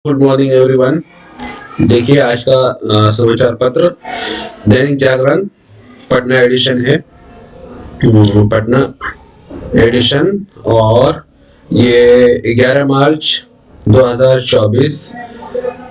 Good morning everyone. देखिए आज का समाचार पत्र दैनिक जागरण पटना एडिशन है। पटना एडिशन और ये 11 मार्च 2024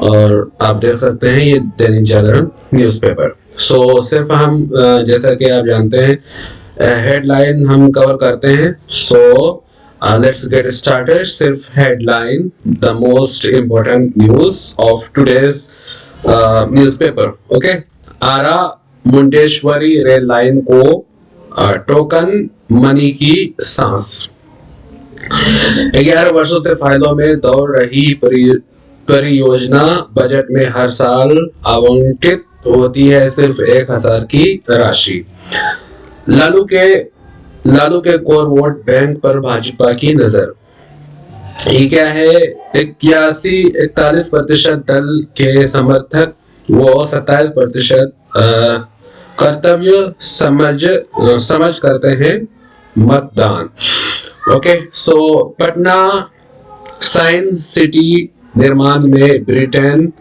और आप देख सकते हैं ये दैनिक जागरण न्यूज़पेपर। सिर्फ हम जैसा कि आप जानते हैं हेडलाइन हम कवर करते हैं। Let's get started. सिर्फ headline, the most important news of today's newspaper. Okay, Ara Mundeshwari rail line को टोकन मनी की सांस। 11 वर्षों से फाइलों में दौड़ रही परियोजना बजट में हर साल आवंटित होती है सिर्फ 1000 की राशि। लालू के कोर वोट बैंक पर भाजपा की नजर। ये क्या है? 41% दल के समर्थक वो 27% कर्तव्य समझ करते हैं मतदान। ओके, पटना साइंस सिटी निर्माण में ब्रिटेन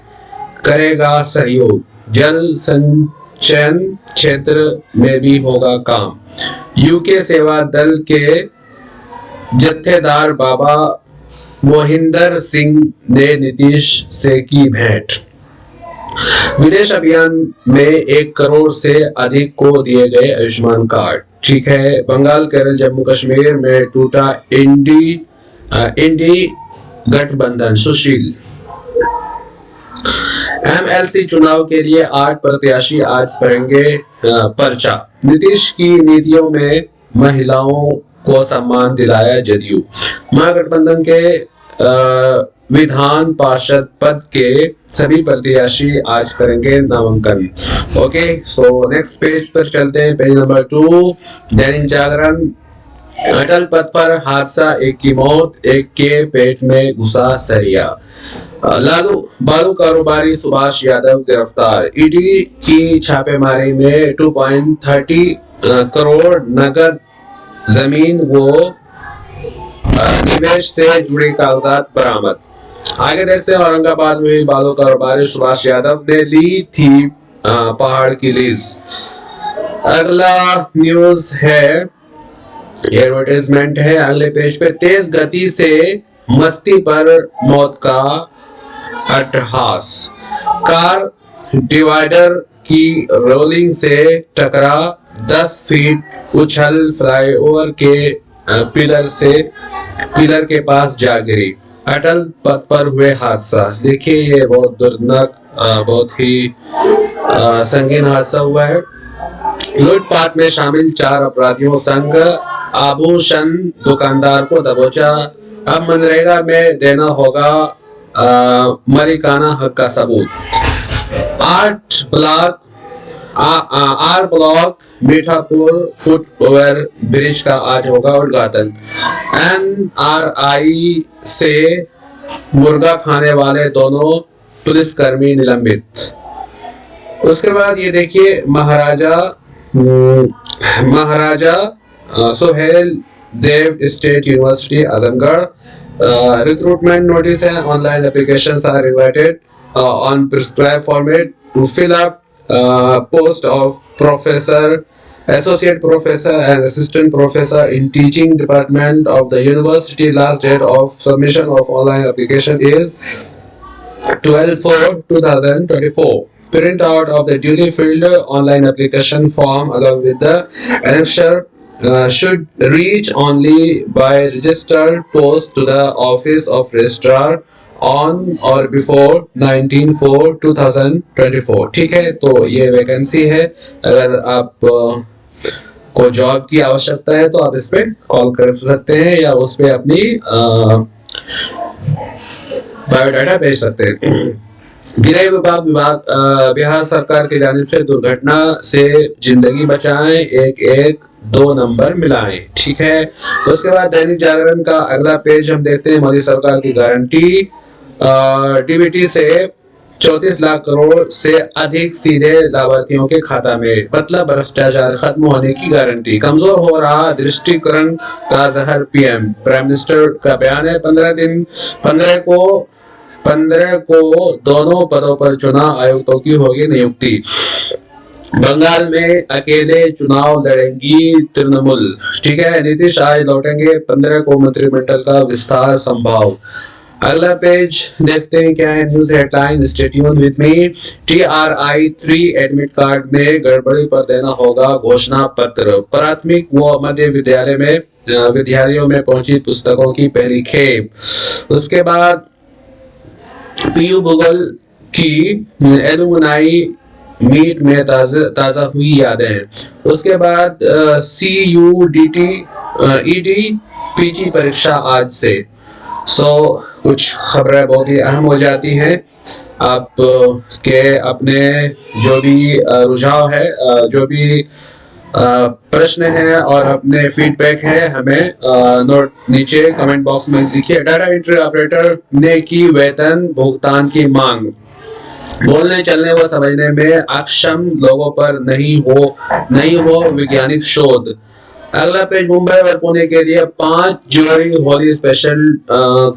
करेगा सहयोग। जल संचयन क्षेत्र में भी होगा काम। यूके सेवा दल के जत्थेदार बाबा मोहिंदर सिंह ने नीतीश से की भेंट। विदेश अभियान में 1 करोड़ से अधिक को दिए गए आयुष्मान कार्ड। ठीक है, बंगाल, केरल, जम्मू कश्मीर में टूटा इंडी गठबंधन। सुशील एमएलसी चुनाव के लिए 8 प्रत्याशी आज भरेंगे पर्चा। नीतीश की नीतियों में महिलाओं को सम्मान दिलाया जदयू। महागठबंधन के विधान पार्षद पद के सभी प्रत्याशी आज करेंगे नामांकन। ओके, नेक्स्ट पेज पर चलते हैं। Page number 2 Dainik Jagran. अटल पथ पर हादसा, 1 की मौत, 1 के पेट में घुसा सरिया। बालू कारोबारी सुभाष यादव गिरफ्तार। ईडी की छापेमारी में 2.30 करोड़ नगद जमीन व निवेश से जुड़े कागजात बरामद। आगे देखते हैं। औरंगाबाद में बालू कारोबारी सुभाष यादव ने ली थी पहाड़ की लीज। अगला न्यूज है, एडवर्टाइजमेंट है अगले पेज पे। तेज गति से मस्ती पर मौत का अट्टहास। कार डिवाइडर की रोलिंग से टकरा 10 फीट उछल फ्लाईओवर के पिलर के पास जा गिरी। अटल पथ पर हुए हादसा। देखिए ये बहुत दर्दनाक, बहुत ही संगीन हादसा हुआ है। लूटपाट में शामिल 4 अपराधियों संग आभूषण दुकानदार को दबोचा। अब मनरेगा में देना होगा मलिकाना हक का सबूत। R block Mithapur foot over bridge का आज होगा उद्घाटन। एनआरआई से मुर्गा खाने वाले दोनों पुलिसकर्मी निलंबित। उसके बाद ये देखिए, Maharaja Suhel Dev state university Azamgarh. Recruitment notice है। Online applications are invited on prescribe format to fill up post of professor, associate professor and assistant professor in teaching department of the university. Last date of submission of online application is 12/4/2024. Print out of the duly filled online application form along with the annexure should reach only by registered post to the office of registrar on or before 19/4/2024. ठीक है, तो ये vacancy है। अगर आप को job की आवश्यकता है तो आप इस पे कॉल कर सकते हैं या उस पे अपनी बायोडाटा भेज सकते हैं। गृह विभाग बिहार सरकार की जानिब से दुर्घटना से जिंदगी बचाएं, 112 नंबर मिलाएं। ठीक है, उसके बाद दैनिक जागरण का अगला पेज हम देखते हैं। मोदी सरकार की गारंटी, डीबीटी से 34 लाख करोड़ से अधिक सीधे लाभार्थियों के खाता में। मतलब भ्रष्टाचार खत्म होने की गारंटी। कमजोर हो रहा दृष्टिकरण का जहर पीएम। प्राइम मिनिस्टर का बयान है। 15 को 15 को दोनों पदों पर चुनाव आयुक्तों की होगी नियुक्ति। बंगाल में अकेले चुनाव लड़ेंगी तृणमूल। ठीक है, नीतीश आज लौटेंगे, 15 को मंत्रिमंडल का विस्तार संभव। अगला पेज देखते हैं क्या है news headline. Stay tune with me. TRI 3 admit card में गड़बड़ी पर देना होगा घोषणा पत्र। प्राथमिक व मध्य विद्यालय में विद्यार्थियों में पहुंची पुस्तकों की पहली खेप। उसके बाद PU भूगोल की एलुमनाई मीट में ताजा हुई यादें। उसके बाद CUDT ED PG परीक्षा आज से। कुछ खबरें बहुत ही अहम हो जाती हैं। आप के अपने जो भी रुझाव है, जो भी प्रश्न है और अपने फीडबैक है, हमें नोट नीचे कमेंट बॉक्स में लिखिए। डाटा एंट्री ऑपरेटर ने की वेतन भुगतान की मांग। बोलने चलने व समझने में अक्षम लोगों पर नहीं हो वैज्ञानिक शोध। अगला पेज मुंबई और पुणे के लिए 5 जुलाई होली स्पेशल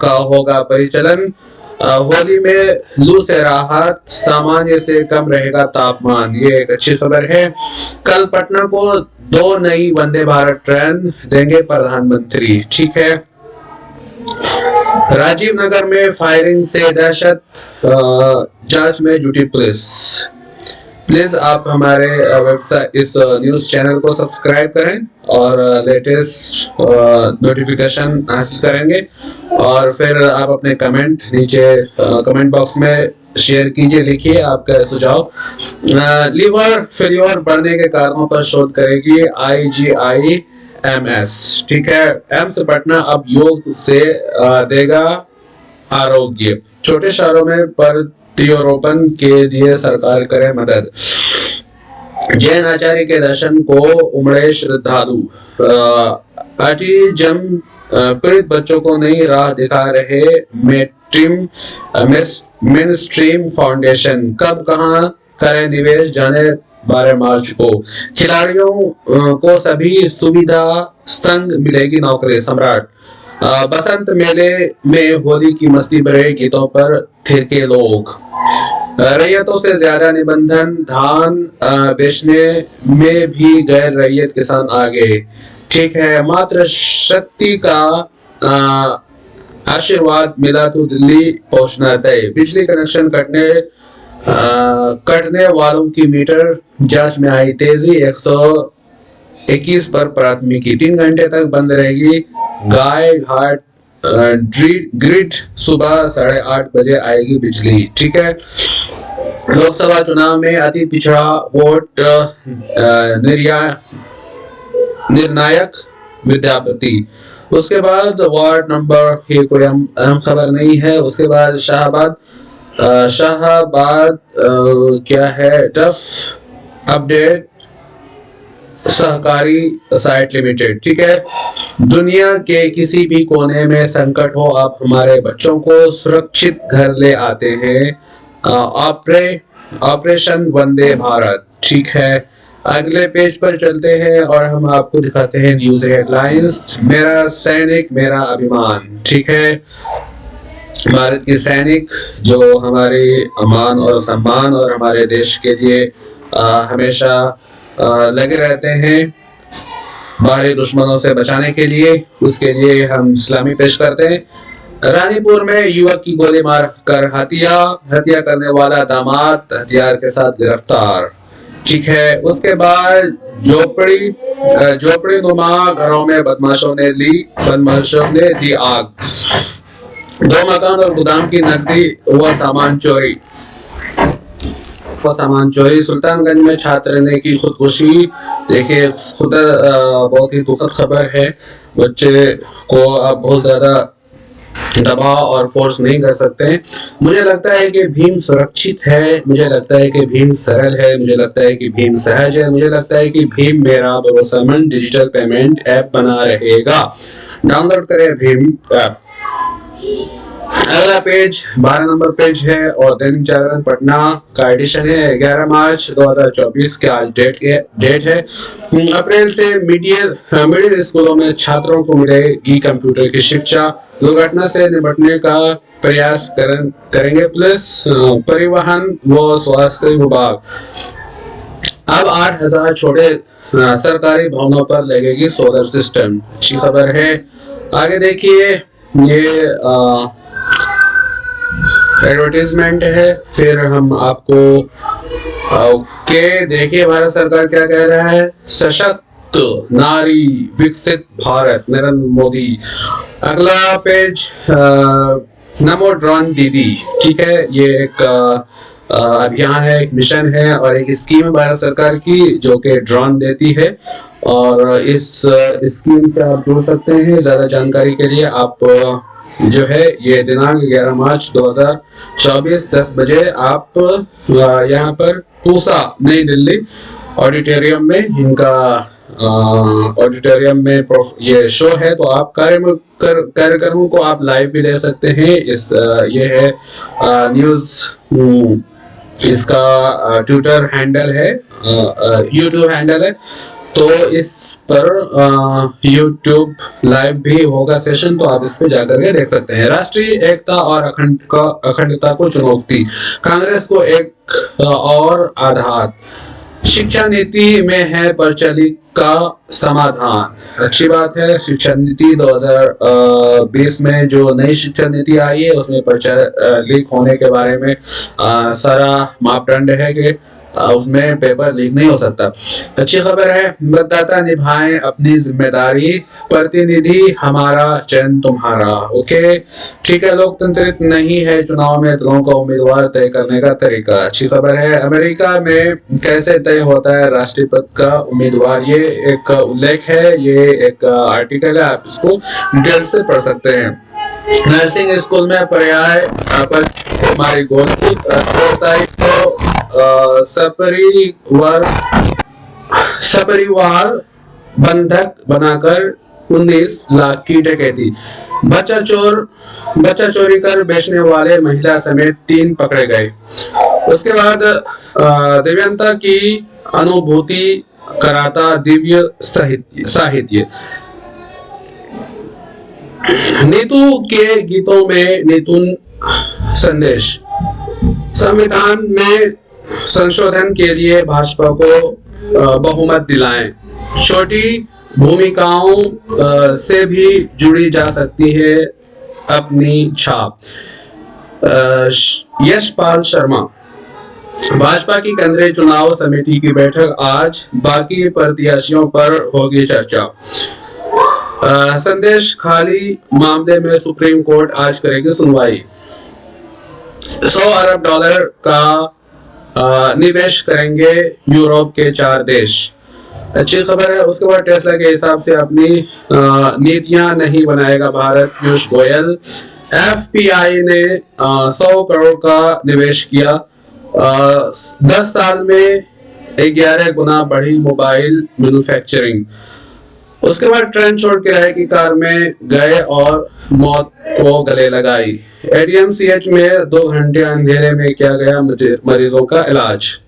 का होगा परिचालन। होली में लू से राहत, सामान्य से कम रहेगा तापमान, ये एक अच्छी खबर है। कल पटना को 2 नई वंदे भारत ट्रेन देंगे प्रधानमंत्री। ठीक है। राजीव नगर में फायरिंग से दहशत, जांच में जुटी पुलिस। प्लीज आप हमारे वेबसाइट इस न्यूज चैनल को सब्सक्राइब करें और लेटेस्ट नोटिफिकेशन हासिल करेंगे। और फिर आप अपने कमेंट नीचे कमेंट बॉक्स में शेयर कीजिए, लिखिए आपका सुझाव। लीवर फेल्योर बढ़ने के कारणों पर शोध करेगी IGIMS। ठीक है। एम्स पटना अब योग से देगा आरोग्य। छोटे शहरों में प्रत्यारोपण के लिए सरकार करे मदद। जैन आचार्य के दर्शन को उमड़े श्रद्धालु। ऑटिज्म पीड़ित बच्चों को नई राह दिखा रहे मेनस्ट्रीम फाउंडेशन। कब कहां करें निवेश, जाने 12 मार्च को। खिलाड़ियों को सभी सुविधा संग मिलेगी नौकरी। सम्राट। बसंत मेले में होली की मस्ती भरे गीतों पर थिरके लोग। रैयतों से ज्यादा निबंधन, धान बेचने में भी गैर रैयत किसान आगे। ठीक है। मात्र शक्ति का आशीर्वाद मिला तो दिल्ली पहुंचना तय। बिजली कनेक्शन कटने वालों की मीटर जांच में आई तेजी। 121 पर प्राथमिकी। 3 घंटे तक बंद रहेगी गाय घाट ग्रिड। सुबह 8:30 बजे आएगी बिजली। ठीक है। लोकसभा चुनाव में अति पिछड़ा वोट निर्णायक विद्यापति। उसके बाद वार्ड नंबर, ये कोई अहम खबर नहीं है। उसके बाद शाहबाद क्या है, टफ अपडेट सहकारी साइट लिमिटेड। ठीक है। दुनिया के किसी भी कोने में संकट हो, आप हमारे बच्चों को सुरक्षित घर ले आते हैं। ऑपरेशन वंदे भारत। ठीक है। अगले पेज पर चलते हैं और हम आपको दिखाते हैं न्यूज हेडलाइंस। मेरा सैनिक मेरा अभिमान। ठीक है। भारत के सैनिक जो हमारे अमान और सम्मान और हमारे देश के लिए हमेशा लगे रहते हैं, बाहरी दुश्मनों से बचाने के लिए, उसके लिए हम सलामी पेश करते हैं। रानीपुर में युवक की गोली मार कर हत्या करने वाला दामाद हथियार के साथ गिरफ्तार। ठीक है। उसके बाद झोपड़ी नुमा घरों में बदमाशों ने दी आग। 2 मकान और गोदाम की नकदी व सामान चोरी। सुल्तानगंज में छात्र ने की खुदकुशी। देखिए, बहुत ही दुखद खबर है। बच्चे को आप बहुत ज्यादा दबाव और फोर्स नहीं कर सकते हैं। मुझे लगता है कि भीम सुरक्षित है, मुझे लगता है कि भीम सरल है, मुझे लगता है कि भीम सहज है, मुझे लगता है कि भीम मेरा भरोसेमंद डिजिटल पेमेंट ऐप बना रहेगा। डाउनलोड करें भीम ऐप। अगला पेज 12 नंबर पेज है और दैनिक जागरण पटना का एडिशन है 11 मार्च 2024 के आज डेट है। अप्रैल से मिडिल स्कूलों में छात्रों को मिलेगी कंप्यूटर की शिक्षा। दुर्घटना से निपटने का प्रयास करेंगे पुलिस, परिवहन व स्वास्थ्य विभाग। अब 8,000 छोटे सरकारी भवनों पर लगेगी सोलर सिस्टम, अच्छी खबर है। आगे देखिए ये एडवर्टीजमेंट है। फिर हम आपको ओके देखिए भारत सरकार क्या कह रहा है। सशक्त नारी विकसित भारत, नरेंद्र मोदी। अगला पेज नमो ड्रोन दीदी, ठीक है, ये एक अभियान है, एक मिशन है और एक स्कीम है भारत सरकार की जो कि ड्रोन देती है और इस स्कीम से आप जुड़ सकते हैं। ज्यादा जानकारी के लिए आप जो है ये दिनांक 11 मार्च 2024 10 बजे आप यहाँ पर पूसा नई दिल्ली ऑडिटोरियम में इनका ऑडिटोरियम में ये शो है, तो आप कार्यक्रमों को आप लाइव भी ले सकते हैं। इस ये है न्यूज, इसका ट्विटर हैंडल है, यूट्यूब हैंडल है, तो इस पर यूट्यूब लाइव भी होगा सेशन, तो आप इस पे जाकर के देख सकते हैं। राष्ट्रीय एकता और अखंडता को चुनौती, कांग्रेस को एक और आघात। शिक्षा नीति में है प्रचलित का समाधान, अच्छी बात है। शिक्षा नीति 2020 में जो नई शिक्षा नीति आई है उसमें लीक होने के बारे में सारा मापदंड है कि उसमें पेपर लीक नहीं हो सकता। अच्छी खबर है, मतदाता निभाएं अपनी जिम्मेदारी, प्रतिनिधि हमारा चयन तुम्हारा। ओके ठीक है, लोकतंत्रित नहीं है चुनाव में दलों का उम्मीदवार तय करने का तरीका। अच्छी खबर है, अमेरिका में कैसे तय होता है राष्ट्रपति का उम्मीदवार, ये एक उल्लेख है, ये एक आर्टिकल है, आप इसको डिटेल से पढ़ सकते हैं। नर्सिंग स्कूल में पर्याय पर हमारी गोल की सपरिवार बंधक बनाकर 19 लाख की डकैती। बच्चा चोरी कर बेचने वाले महिला समेत 3 पकड़े गए। उसके बाद दिव्यंता की अनुभूति कराता दिव्य साहित्य। नीतू के गीतों में नितुन संदेश। संविधान में संशोधन के लिए भाजपा को बहुमत दिलाएं। छोटी भूमिकाओं से भी जुड़ी जा सकती है अपनी छाप। यशपाल शर्मा। भाजपा की केंद्रीय चुनाव समिति की बैठक आज, बाकी प्रत्याशियों पर होगी चर्चा। संदेश खाली मामले में सुप्रीम कोर्ट आज करेगी सुनवाई। $100 अरब का निवेश करेंगे यूरोप के 4 देश, अच्छी खबर है। उसके बाद टेस्ला के हिसाब से अपनी नीतियां नहीं बनाएगा भारत, पीयूष गोयल। FPI ने 100 करोड़ का निवेश किया। 10 साल में 11 गुना बढ़ी मोबाइल मैन्युफैक्चरिंग। उसके बाद ट्रेन छोड़ किराए की कार में गए और मौत को गले लगाई। ADMCH में 2 घंटे अंधेरे में किया गया मरीजों का इलाज।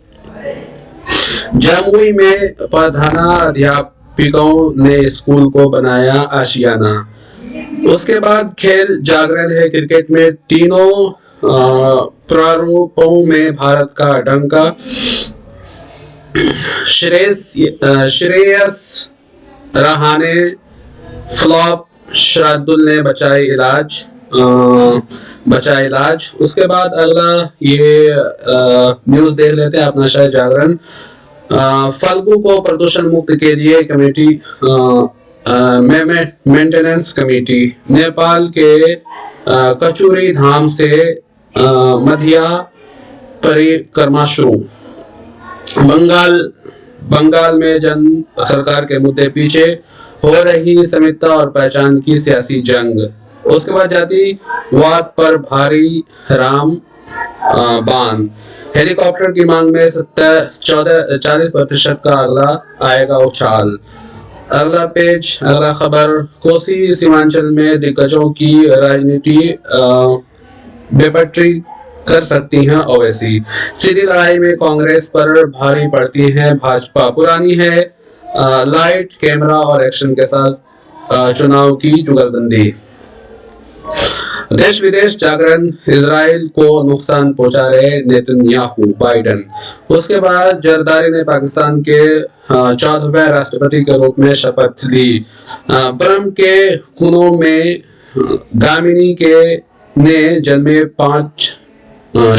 जमुई में प्रधानाध्यापकों ने स्कूल को बनाया आशियाना। उसके बाद खेल जागरण है, क्रिकेट में तीनों प्रारूपों में भारत का डंका। श्रेयस रहाणे फ्लॉप, शार्दुल ने बचाए इलाज। उसके बाद अगला ये न्यूज देख लेते हैं अपना शायद जागरण। फल्गु को प्रदूषण मुक्त के लिए कमेटी, मेंटेनेंस कमेटी। नेपाल के कचूरी धाम से मधिया परिक्रमा शुरू। बंगाल में जन सरकार के मुद्दे पीछे, हो रही संहिता और पहचान की सियासी जंग। उसके बाद जातिवाद पर भारी राम बान। हेलीकॉप्टर की मांग में 40% का अगला आएगा उछाल। अगला खबर, कोसी सीमांचल में दिग्गजों की राजनीति, बेपटरी कर सकती हैं ओवैसी। सीधी लड़ाई में कांग्रेस पर भारी पड़ती है भाजपा। पुरानी है लाइट कैमरा और एक्शन के साथ चुनाव की जुगलबंदी। देश विदेश जागरण, इजराइल को नुकसान पहुंचा रहे नेतन्याहू, बाइडेन। उसके बाद जरदारी ने पाकिस्तान के 14वें राष्ट्रपति के रूप में शपथ ली। ब्रह्म के खूनों में दामिनी के ने जन्मे 5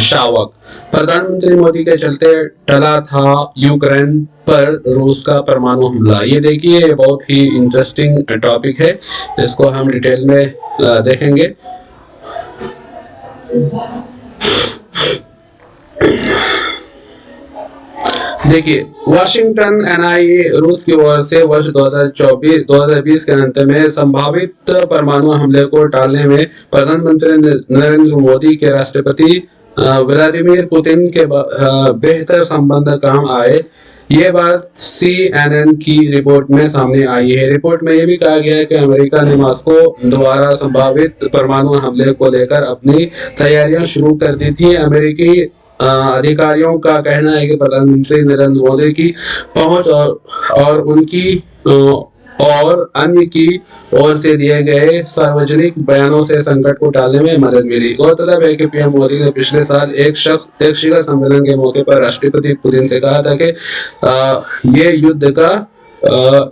शावक। प्रधानमंत्री मोदी के चलते टला था यूक्रेन पर रूस का परमाणु हमला। ये देखिए, ये बहुत ही इंटरेस्टिंग टॉपिक है, इसको हम डिटेल में देखेंगे। देखिए, वाशिंगटन एनआईए रूस की ओर से वर्ष 2020 के अंत में संभावित परमाणु हमले को टालने में प्रधानमंत्री नरेंद्र मोदी के राष्ट्रपति व्लादिमीर पुतिन के बेहतर संबंध काम आए। ये बात CNN की रिपोर्ट में सामने आई है। रिपोर्ट में यह भी कहा गया है कि अमेरिका ने मॉस्को द्वारा संभावित परमाणु हमले को लेकर अपनी तैयारियां शुरू कर दी थी। अमेरिकी अधिकारियों का कहना है कि प्रधानमंत्री नरेंद्र मोदी की पहुंच और उनकी और अन्य की ओर से दिए गए सार्वजनिक बयानों से संकट को टालने में मदद मिली। गौरतलब है कि पीएम मोदी ने पिछले साल एक शिखर सम्मेलन के मौके पर राष्ट्रपति पुतिन से कहा था कि ये युद्ध का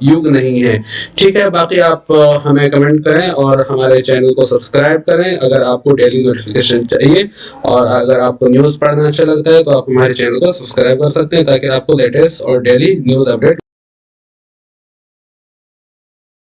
युग नहीं है। ठीक है, बाकी आप हमें कमेंट करें और हमारे चैनल को सब्सक्राइब करें अगर आपको डेली नोटिफिकेशन चाहिए, और अगर आपको न्यूज़ पढ़ना अच्छा लगता है तो आप हमारे चैनल को सब्सक्राइब कर सकते हैं ताकि आपको लेटेस्ट और डेली न्यूज़ अपडेट